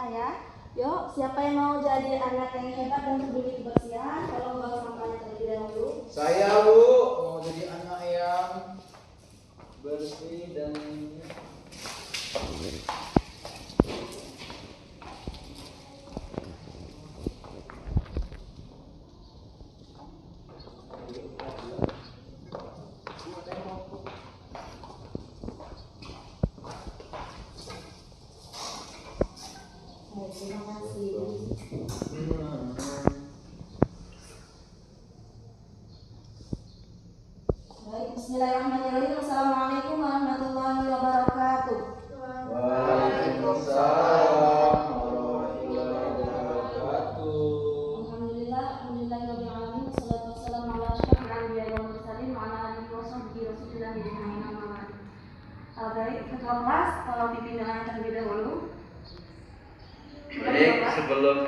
rumah ya. Yuk, siapa yang mau jadi anak yang hebat dan peduli kebersihan? Tolong bawa sampahnya terlebih dahulu. Saya Bu mau jadi anak yang bersih dan Terima kasih. Baik, bismillahirrahmanirrahim. Assalamualaikum warahmatullahi wabarakatuh. Waalaikumsalam warahmatullahi wabarakatuh. Alhamdulillahirabbil alamin. Wassalatu wassalamu ala asyrofil anbiya'i wal mursalin wa ala alihi wa sahbihi rasulillah ajmain. Baik, ketua kelas, tolong pimpin dengan terlebih dahulu. Baik, sebelum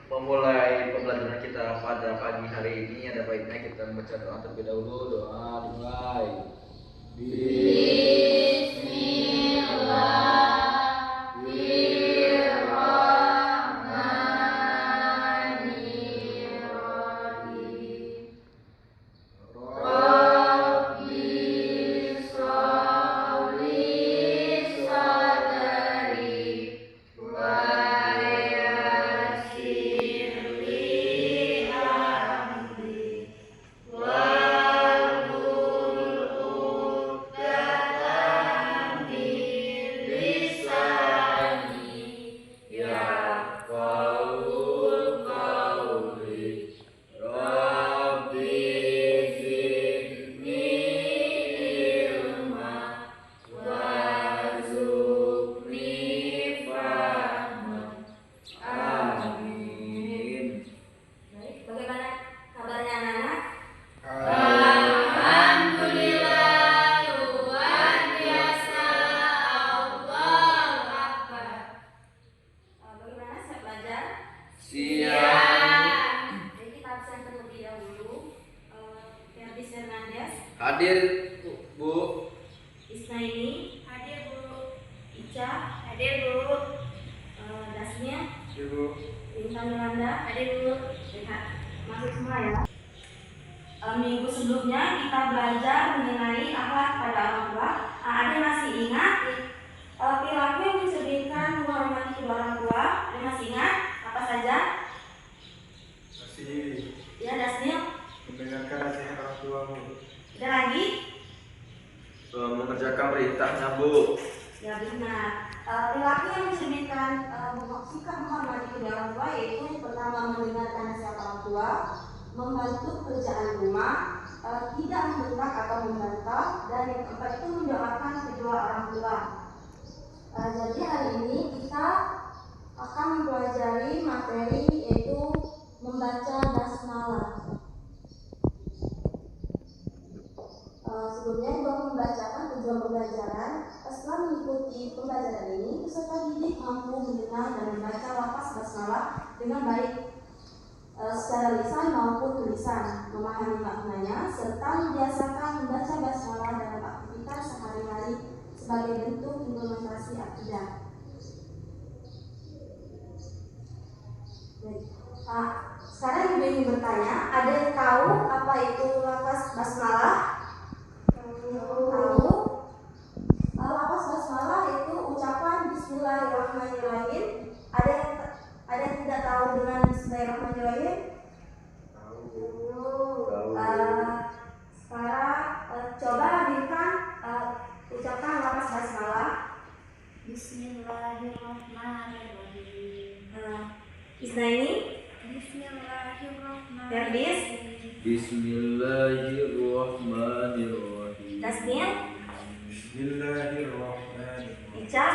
memulai pembelajaran kita pada pagi hari ini, ada baiknya kita membaca doa terlebih dahulu. Doa dimulai. Hadir Bu. Isnaini hadir Bu. Ica hadir Bu. Dasnya Hadir Bu. Intan Yolanda hadir Bu. Lihat masuk semua ya. Minggu sebelumnya kita belajar mengenai akhlak pada orang tua. Ada masih ingat perilaku yang mencerminkan menghormati kedua orang tua? Ada masih ingat apa saja? Masih. Ya, Dasnya. Mendengarkan nasihat orang tua Bu. Ada lagi? Mengerjakan perintahnya Bu. Ya benar. Perilaku yang mencerminkan sikap menghormati kedua orang tua yaitu pertama mendengarkan nasihat orang tua, membantu pekerjaan rumah, tidak membentak atau membantah, dan yang keempat itu mendoakan kedua orang tua. Jadi hari ini kita akan mempelajari materi yaitu membaca basmalah. Sebelumnya di bawah membacakan tujuan pembelajaran. Setelah mengikuti pembelajaran ini, peserta didik mampu mendengar dan membaca lafaz basmalah dengan baik secara lisan maupun tulisan, memahami maknanya, serta membiasakan membaca basmalah dalam aktivitas sehari-hari sebagai bentuk implementasi akidah. Sekarang ibu ingin bertanya, ada yang tahu apa itu lafaz basmalah? Tahu? Lafaz basmalah itu ucapan Bismillahirrahmanirrahim. Ada yang tidak tahu dengan Bismillahirrahmanirrahim? Sekarang coba hadirkan ucapan lafaz basmalah. Bismillahirrahmanirrahim. Isnaini? Bismillahirrahmanirrahim. Ferdis? Bismillahirrahmanirrahim. Tasniah? Bismillahirrahmanirrahim. Ica?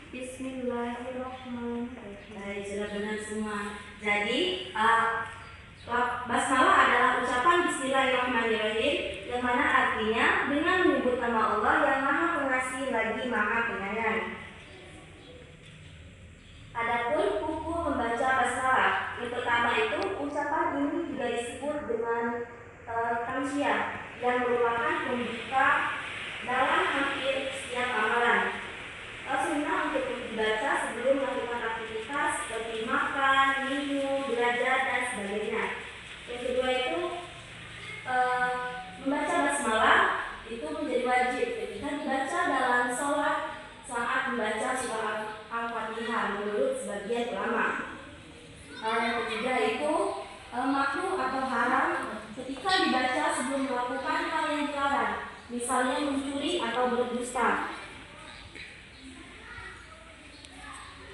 Bismillahirrahmanirrahim. Baik, sudah benar semua. Jadi basmalah adalah ucapan Bismillahirrahmanirrahim yang mana artinya dengan menyebut nama Allah yang Maha Pengasih lagi Maha Penyayang. Adapun hukum membaca basmalah, yang pertama itu ucapan ini juga disebut dengan tamsyiah yang merupakan pembuka dalam hampir setiap amalan. Sunnah untuk dibaca sebelum melakukan aktivitas sebagian ulama. Yang ketiga itu makruh atau haram ketika dibaca sebelum melakukan hal yang dilarang, misalnya mencuri atau berdusta.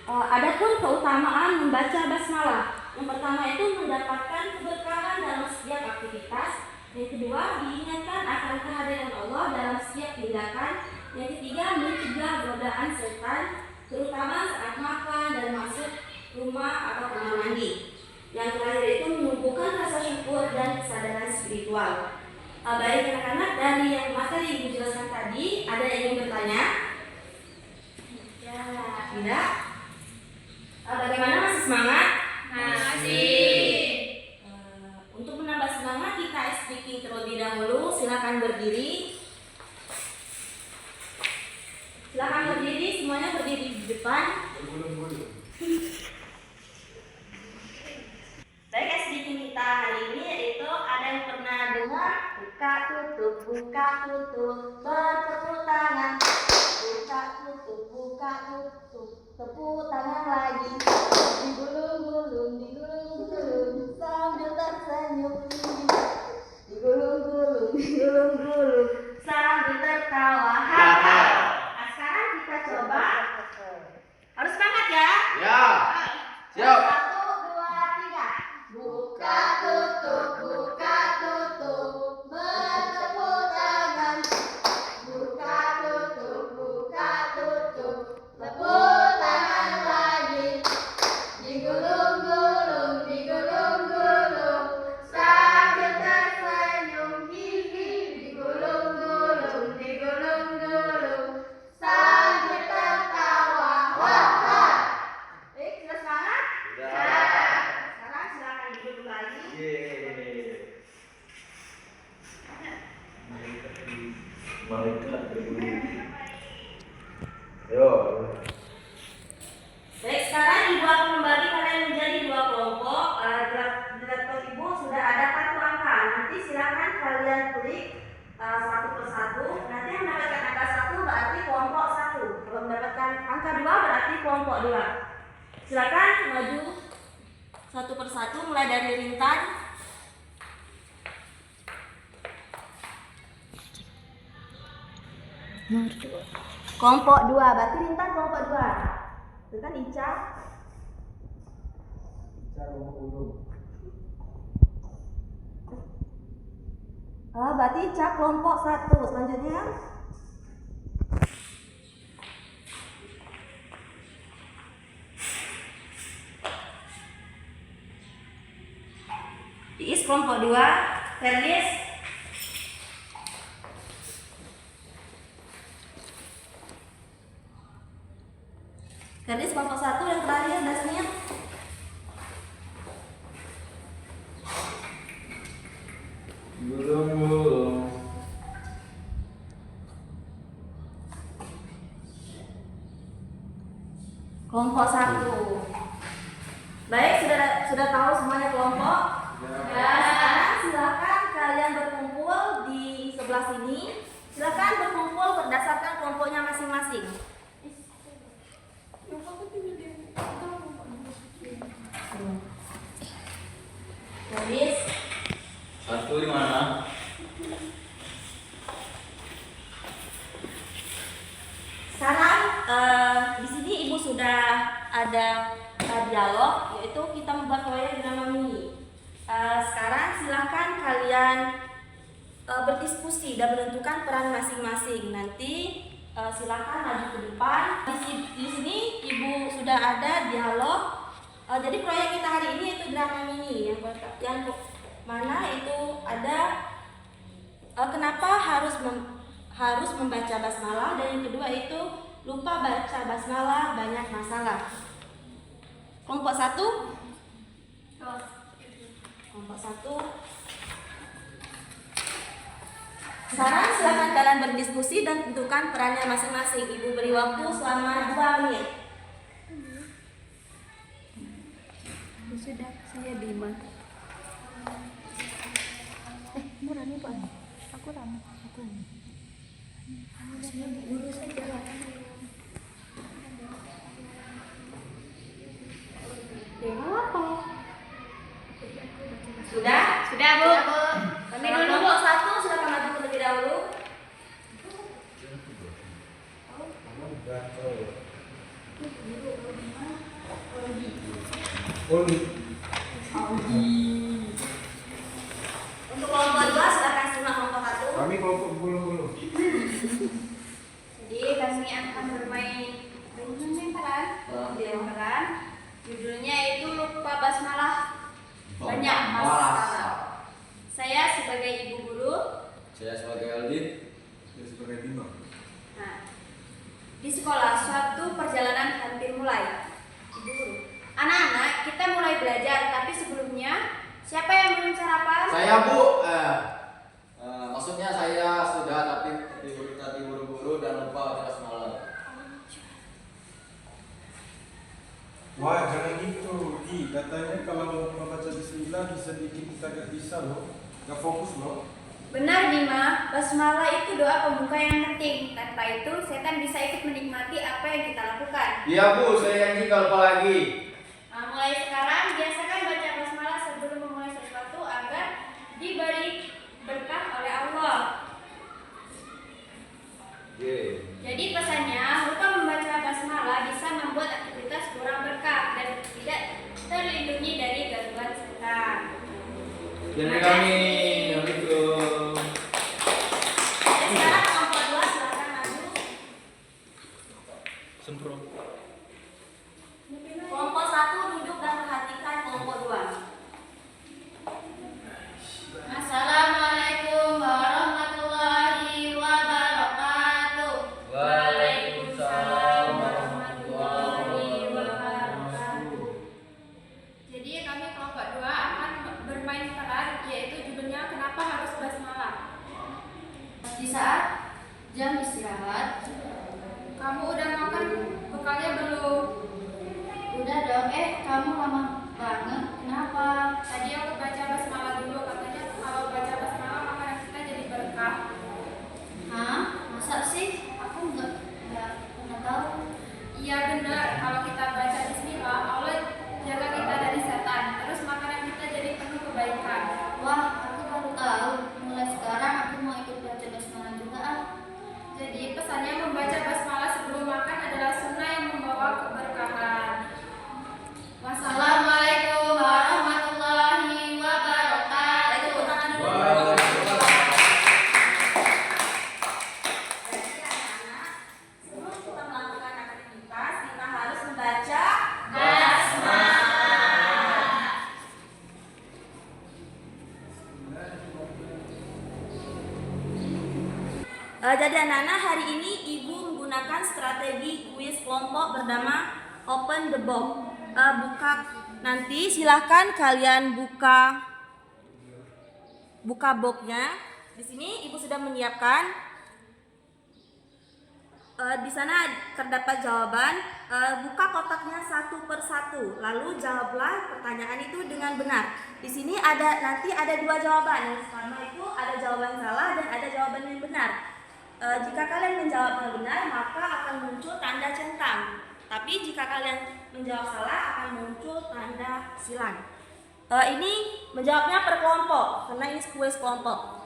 Adapun keutamaan membaca basmalah, yang pertama itu mendapatkan keberkahan dalam setiap aktivitas, yang kedua diingatkan akan kehadiran Allah dalam setiap tindakan, yang ketiga mencegah godaan setan, terutama saat makan dan masuk rumah atau kamar mandi. Yang terakhir itu menumbuhkan rasa syukur dan kesadaran spiritual. Baik anak-anak, dari yang materi yang dijelaskan tadi, ada yang ingin bertanya? Ya, tidak? Bagaimana, masih semangat? Masih. Untuk menambah semangat kita speaking terlebih dahulu. Silakan berdiri. Silakan berdiri, semuanya berdiri di depan. Baik, speaking kita hari ini yaitu ada yang pernah dengar buka tutup bertepuk tangan, buka tutup tepuk tangan lagi, digulung-gulung sambil tersenyum, digulung-gulung sambil tertawa. Nah, sekarang kita coba, harus semangat ya. Ya. Siap. 1, 2, 3. Buka tutup bertepuk tangan, buka tutup tepuk tangan lagi, digulung-gulung sambil tersenyum, digulung-gulung sambil tertawa. Baik, sudah semangat? Sekarang silakan duduk lagi. Yo. Baik, sekarang Ibu akan membagi kalian menjadi 2 kelompok. Di laptop Ibu sudah ada kartu angka. Nanti silakan kalian klik satu persatu. Nanti yang mendapatkan angka 1 berarti kelompok 1. Kalau mendapatkan angka 2 berarti kelompok 2. Silakan maju satu persatu, mulai dari Rintan. Kelompok 2, berarti Rintan kelompok 2. Itu kan Ica. Berarti Ica kelompok 1. Selanjutnya Iis kelompok 2. Ferdies. Ferdies kelompok 1. Yang terakhir Dasmir. Gulung-gulung. Kelompok 1. Baik, sudah tahu semuanya kelompok? Sekarang silakan kalian berkumpul di sebelah sini. Silakan berkumpul berdasarkan kelompoknya masing-masing. Tulis. 1 di mana? Sekarang di sini Ibu sudah ada dialog, yaitu kita membuat proyek drama mini. Sekarang silakan kalian berdiskusi dan menentukan peran masing-masing. Nanti silakan maju ke depan. Di sini Ibu sudah ada dialog. Jadi proyek kita hari ini itu drama mini yang mana itu ada kenapa harus membaca basmalah, dan yang kedua itu lupa baca basmalah banyak masalah. Kelompok 1. Kelompok 1. Sekarang silakan kalian berdiskusi dan tentukan perannya masing-masing. Ibu beri waktu selama 2 menit. Sudah, saya Bima. Murah nih Pak. Aku ramah. Dulu saja lah. Demo apa? Sudah? Sudah, Bu. Kami dulu kelompok 1 silakan maju terlebih dahulu. Untuk kelompok 2 silakan simak kelompok 1. Kami kelompok bulu-bulu. Jadi kami akan bermain lempar-lemparan. Lempar-lemparan. Judulnya itu lupa basmalah. Banyak masalah. Saya sebagai ibu guru. Saya sebagai Aldin. Dia sebagai Bima. Nah, di sekolah suatu perjalanan hampir mulai. Ibu guru. Anak-anak, kita mulai belajar, tapi sebelumnya siapa yang belum sarapan? Saya Bu. Maksudnya saya sudah tapi tadi buru-buru dan lupa baca basmalah. Wah, jangan gitu. Katanya kalau membaca bismillah bisa bikin kita gak bisa loh. Gak fokus loh. Benar Bima, basmalah itu doa pembuka yang penting. Tanpa itu, setan bisa ikut menikmati apa yang kita lakukan. Iya Bu, saya janji kalau lupa lagi. Nah, mulai sekarang biasakan baca basmalah sebelum memulai sesuatu agar diberi berkah oleh Allah. Jadi pesannya, lupa membaca basmalah bisa membuat aktivitas kurang berkah dan tidak terlindungi dari gangguan setan. Jadi kami, Assalamualaikum. Sekarang kelompok 2 silakan maju. Sempro. Kelompok 1 duduk dan perhatikan kelompok 2. Assalamualaikum warahmatullahi wabarakatuh. Waalaikumsalam warahmatullahi wabarakatuh. Jadi kami kelompok 2 akan bermain peran, yaitu judulnya Kenapa Harus Basmalah. Di saat jam istirahat, kamu udah makan bekalnya belum? Udah dong. Kamu lama banget. Kenapa? Tadi aku baca basmalah dulu, katanya kalau baca basmalah makanan kita jadi berkah. Hah? Masa sih? Aku nggak pernah tahu. Iya benar. Kalau kita baca bismillah, Allah jaga kita dari setan. Terus makanan kita jadi penuh kebaikan. Wah, aku baru tahu. Mulai sekarang aku mau ikut baca basmalah juga ah. Jadi pesannya membaca basmalah sebelum makan adalah sunnah yang membawa keberkahan. Wassalamualaikum warahmatullahi wabarakatuh. Tepuk tangan dulu. Jadi anak-anak, sebelum kita melakukan aktivitas, kita harus membaca basmalah. Jadi anak-anak, hari ini Ibu menggunakan strategi kuis kelompok bernama Open the Box. Nanti silahkan kalian buka boxnya. Di sini Ibu sudah menyiapkan. Di sana terdapat jawaban. Buka kotaknya satu per satu. Lalu jawablah pertanyaan itu dengan benar. Di sini nanti ada dua jawaban. Yang pertama itu ada jawaban salah dan ada jawaban yang benar. Jika kalian menjawabnya benar, maka akan muncul tanda centang. Tapi jika kalian menjawab salah, akan muncul tanda silang. Ini menjawabnya per kelompok, karena ini kuis kelompok.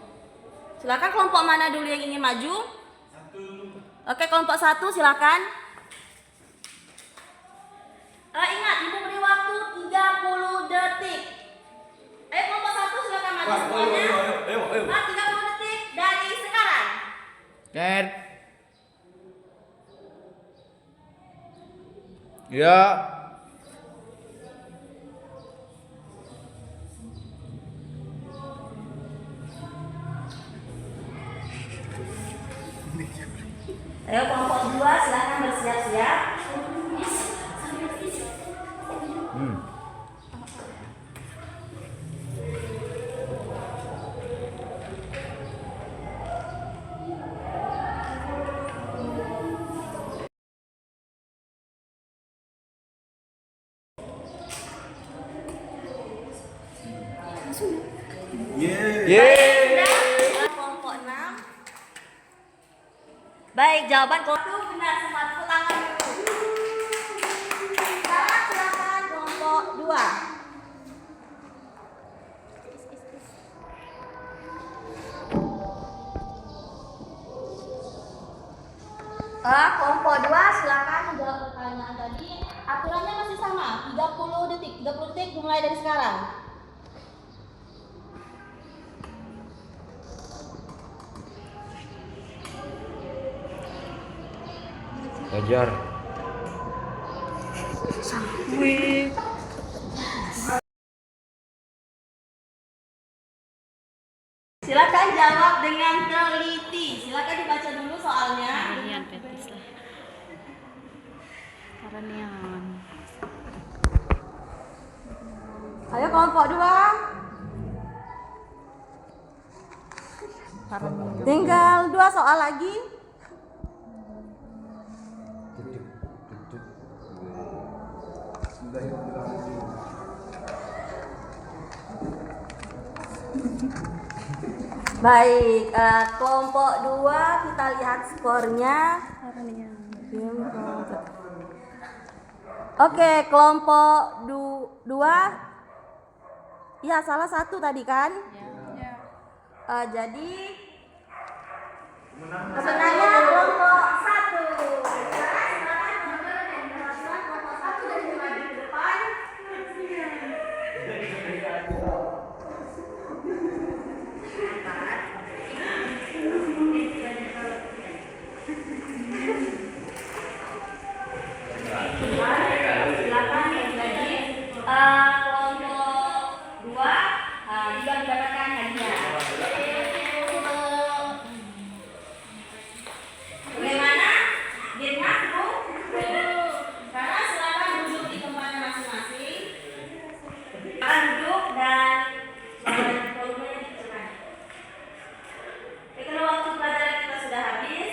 Silakan kelompok mana dulu yang ingin maju? Oke, kelompok 1 silakan. Ingat, Ibu beri waktu 30 detik. Ayo kelompok 1 silakan maju semuanya. Ayo. 30 detik dari sekarang. Ken. Ya. Ayo kelompok 2 silakan bersiap-siap. Kelompok 6. Baik, jawaban kelompok benar, semua tepuk tangan dulu. Sekarang silakan kelompok 2. aturannya masih sama, 30 detik. 30 detik dimulai dari sekarang. Belajar. Silakan jawab dengan teliti. Silakan dibaca dulu soalnya. Karanian petis lah. Karanian. Ayo kelompok 2. Tinggal 2 soal lagi. Baik, kelompok 2 kita lihat skornya. Oke, kelompok 2. Ya, salah satu tadi kan? Jadi kemenangnya kelompok 1. Kelompok 1 dari maju ke depan. Silakan lagi. Kelompok 2 juga mendapatkan hadiah. Bagaimana? Dirna, Bu? Sekarang silakan duduk di tempatnya masing-masing. Silakan duduk dan volumenya dikecilkan. Karena waktu pelajaran kita sudah habis,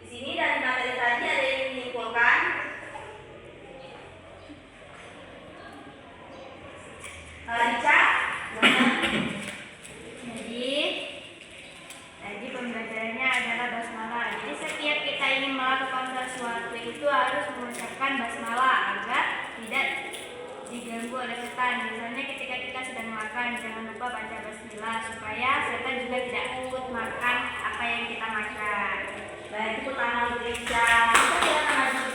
di sini dari materi tadi ada yang menyimpulkan. Rica, Jadi pembelajarannya adalah basmalah. Jadi setiap kita ingin melakukan sesuatu itu harus mengucapkan basmalah agar tidak diganggu oleh setan. Misalnya ketika kita sedang makan, jangan lupa baca basmalah supaya setan juga tidak ikut makan apa yang kita makan. baik, tepuk tangan untuk Rica. Kita silakan maju